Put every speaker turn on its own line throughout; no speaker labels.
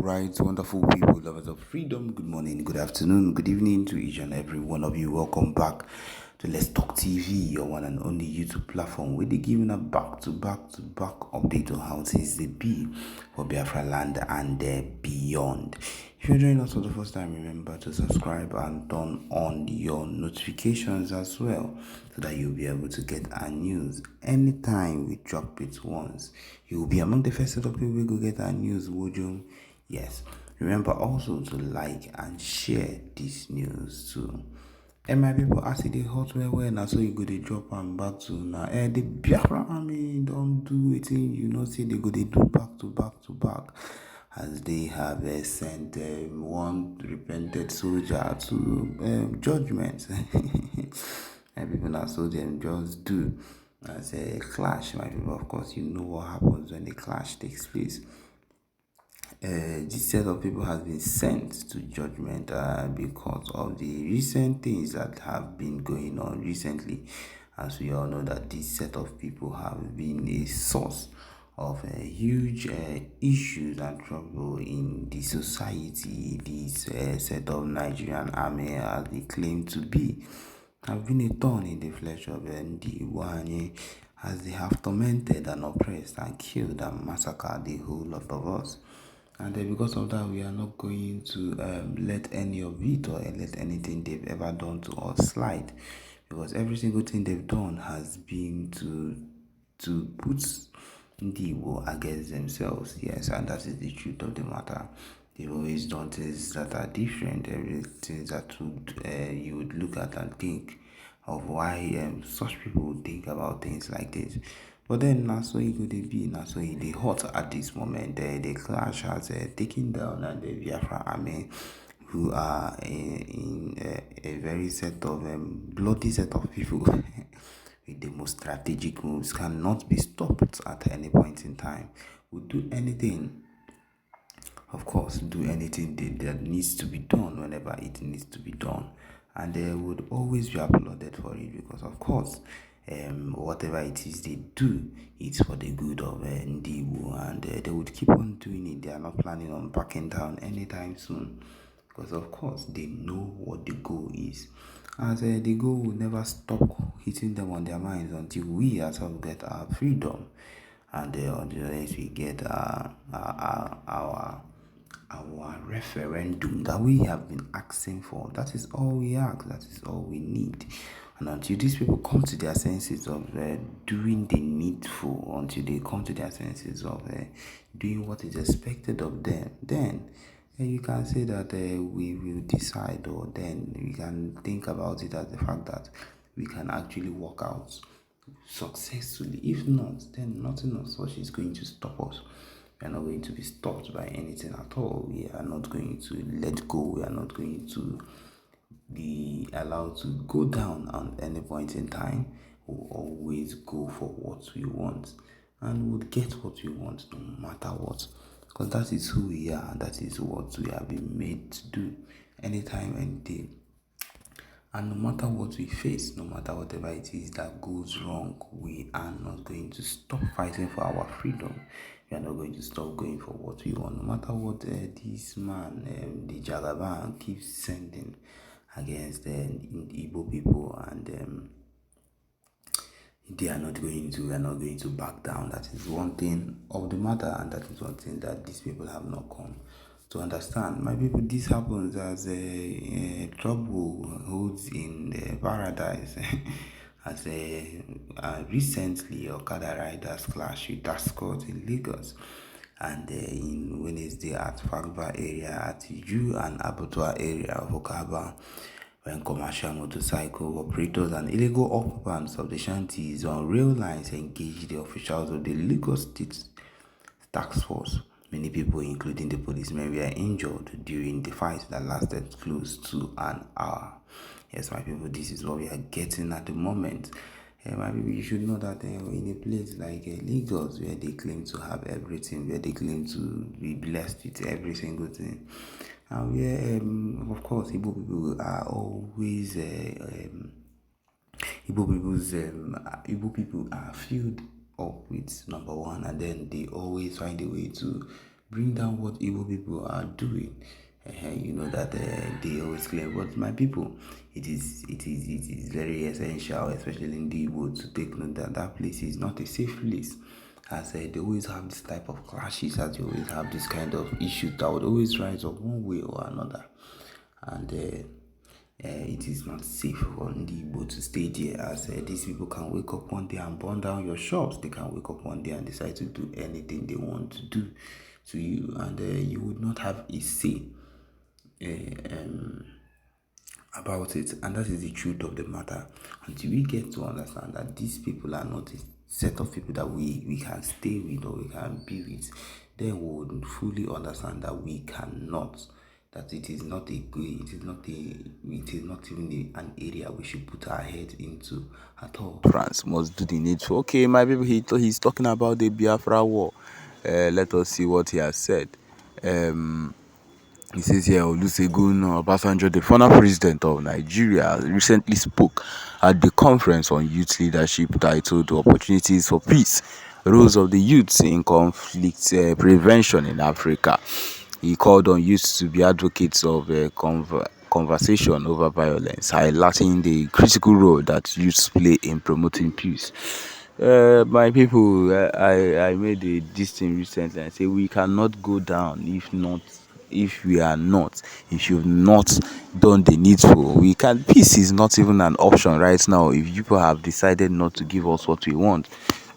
Alright, wonderful people, lovers of freedom. Good morning, good afternoon, good evening to each and every one of you. Welcome back to Let's Talk TV, your one and only YouTube platform, where they giving a back-to-back update on how things they be for Biafra land and beyond. If you're joining us for the first time, remember to subscribe and turn on your notifications as well, so that you'll be able to get our news anytime we drop it once. You will be among the first set of people who go get our news, would you? Yes. Remember also to like and share this news too. And my people, as it is hot well, now so you go to drop and back to now. The Biafra army don't do it, say they go they do back, as they have sent one repented soldier to Judgement. And people now so them just do as a clash. My people, of course, you know what happens when the clash takes place. This set of people has been sent to Judgement because of the recent things that have been going on recently. As we all know that this set of people have been a source of huge issues and trouble in the society. This set of Nigerian army, as they claim to be, have been a thorn in the flesh of the one, as they have tormented and oppressed and killed and massacred the whole lot of us. And because of that, we are not going to let any of it or let anything they've ever done to us slide, because every single thing they've done has been to put the war against themselves. Yes, and that is the truth of the matter. They've always done things that are different, everything that you would look at and think of why such people would think about things like this. But then now so it could be now so they hot at this moment. The clash has taken down the Biafra army, who are in a very set of bloody set of people with the most strategic moves, cannot be stopped at any point in time. Would do anything, of course, do anything that needs to be done whenever it needs to be done, and they would always be applauded for it, because of course whatever it is they do, it's for the good of Ndiwo, and they would keep on doing it. They are not planning on backing down anytime soon, because of course they know what the goal is, as the goal will never stop hitting them on their minds until we ourselves get our freedom, and until we get our referendum that we have been asking for. That is all we ask, that is all we need. And until these people come to their senses of doing the needful, until they come to their senses of doing what is expected of them, then you can say that we will decide, or then we can think about it as the fact that we can actually work out successfully. If not, then nothing of such is going to stop us. We are not going to be stopped by anything at all. We are not going to let go. We are not going to be allowed to go down at any point in time. We'll always go for what we want, and we'll get what we want no matter what, because that is who we are. That is what we have been made to do, anytime, any day. And no matter what we face, no matter whatever it is that goes wrong, we are not going to stop fighting for our freedom. We are not going to stop going for what we want, no matter what this man, the Jagaban, keeps sending against the Igbo people, and we are not going to back down. That is one thing of the matter, and that is one thing that these people have not come to understand. My people, this happens as trouble holds in paradise. As recently Okada riders clash with escorts in Lagos, and in Wednesday at Fagba area, at Ju and Abattoir area of Okoama, when commercial motorcycle operators and illegal occupants of the shanties on rail lines engaged the officials of the Lagos State Task Force. Many people, including the policemen, were injured during the fight that lasted close to an hour. Yes, my people, this is what we are getting at the moment. My people, you should know that in a place like Lagos, where they claim to have everything, where they claim to be blessed with every single thing, and where, of course, Igbo people are always Igbo people are filled up with number one, and then they always find a way to bring down what evil people are doing. You know that they always claim, but my people, it is very essential, especially in the Igbo, to take note that that place is not a safe place. As they always have this type of clashes, as they always have this kind of issues that would always rise up one way or another, and it is not safe for the Igbo to stay there, as these people can wake up one day and burn down your shops. They can wake up one day and decide to do anything they want to do to you, and you would not have a say about it. And that is the truth of the matter. Until we get to understand that these people are not a set of people that we can stay with or we can be with, then we would fully understand that we cannot. That it is not a good, it is not even an area we should put our head into at all. France must do the needful. Okay, my people, he's talking about the Biafra war. Let us see what he has said. He says here, Olusegun Obasanjo, the former president of Nigeria, recently spoke at the conference on youth leadership titled Opportunities for Peace, Roles of the Youths in Conflict Prevention in Africa. He called on youths to be advocates of conversation over violence, highlighting the critical role that youths play in promoting peace. My people, I made this thing recently. I say we cannot go down if you've not done the needful. Peace is not even an option right now. If people have decided not to give us what we want,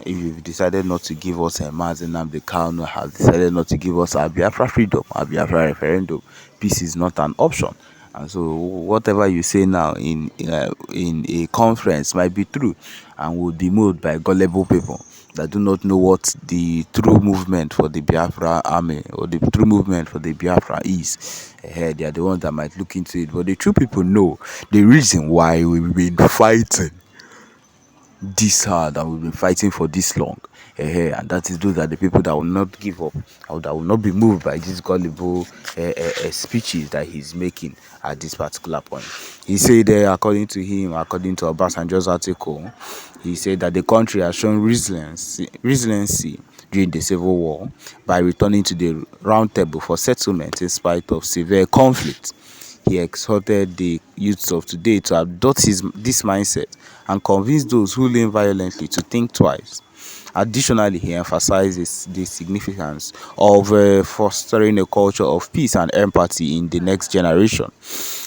if you've decided not to give us a Mazi Nnamdi Kanu, have decided not to give us our Biafra freedom, our Biafra referendum, peace is not an option. And so whatever you say now in a conference might be true and will be moved by gullible people that do not know what the true movement for the Biafra army or the true movement for the Biafra is. They are the ones that might look into it. But the true people know the reason why we've been fighting this hard and we've been fighting for this long. And that is those are the people that will not give up, or that will not be moved by these gullible speeches that he's making at this particular point. He said, according to Obasanjo's article, he said that the country has shown resiliency during the civil war by returning to the round table for settlement in spite of severe conflict. He exhorted the youths of today to adopt this mindset and convince those who lean violently to think twice. Additionally, he emphasizes the significance of fostering a culture of peace and empathy in the next generation.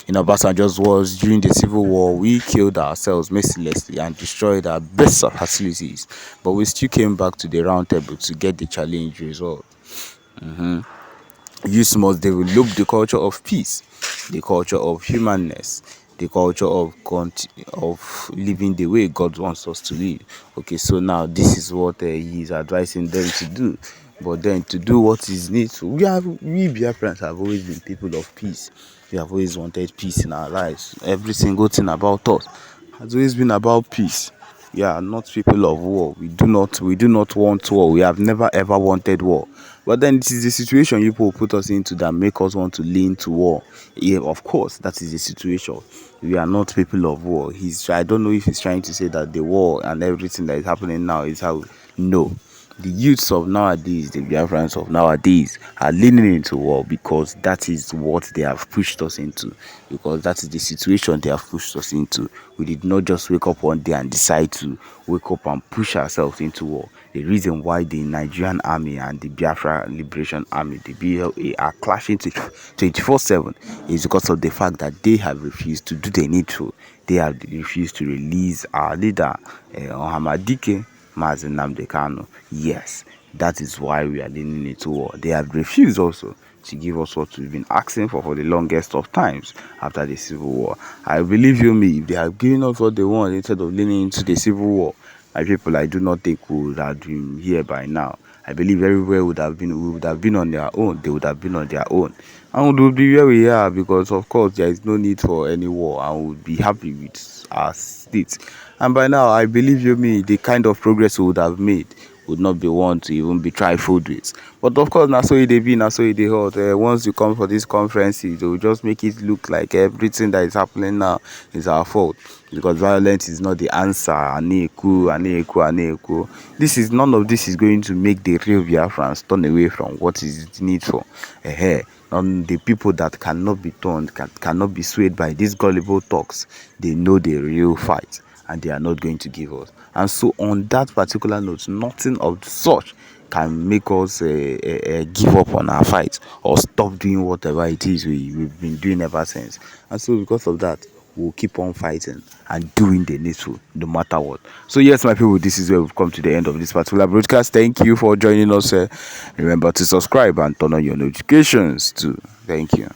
In Obasanjo's words, during the Civil War, we killed ourselves mercilessly and destroyed our best facilities, but we still came back to the round table to get the challenge resolved. Youth must develop the culture of peace, the culture of humanness, the culture of living the way God wants us to live. Okay, so now this is what he is advising them to do. But then to do what is needful, we Biafrans have always been people of peace. We have always wanted peace in our lives. Every single thing about us has always been about peace. We are not people of war. We do not want war. We have never ever wanted war. But then it is the situation people put us into that make us want to lean to war. Yeah, of course, that is the situation. We are not people of war. I don't know if he's trying to say that the war and everything that is happening now is how. No. The youths of nowadays, the Biafrans of nowadays, are leaning into war because that is what they have pushed us into. Because that is the situation they have pushed us into. We did not just wake up one day and decide to wake up and push ourselves into war. The reason why the Nigerian army and the Biafra Liberation Army, the BLA, are clashing 24/7 is because of the fact that they have refused to do the needful. They have refused to release our leader, Ohamadike, Mazi Nnamdi Kanu. Yes, that is why we are leaning into war. They have refused also to give us what we've been asking for the longest of times after the Civil War. I believe you me, if they have given us what they want instead of leaning into the Civil War, my people, I do not think we would have been here by now. I believe everywhere we would have been on their own. They would have been on their own. And we would be where we are because, of course, there is no need for any war and we would be happy with our state. And by now, I believe you me, the kind of progress we would have made would not be one to even be trifled with. But of course, na so it dey be, na so it dey hot. Once you come for these conferences, they will just make it look like everything that is happening now is our fault, because violence is not the answer. This is none of this is going to make the real Biafrans turn away from what is needful. The people that cannot be turned, cannot be swayed by these gullible talks, they know the real fight, and they are not going to give us. And so on that particular note, nothing of such can make us give up on our fight or stop doing whatever it is we've been doing ever since. And so because of that, we'll keep on fighting and doing the needful no matter what. So yes, my people, this is where we've come to the end of this particular broadcast. Thank you for joining us. Remember to subscribe and turn on your notifications too. Thank you.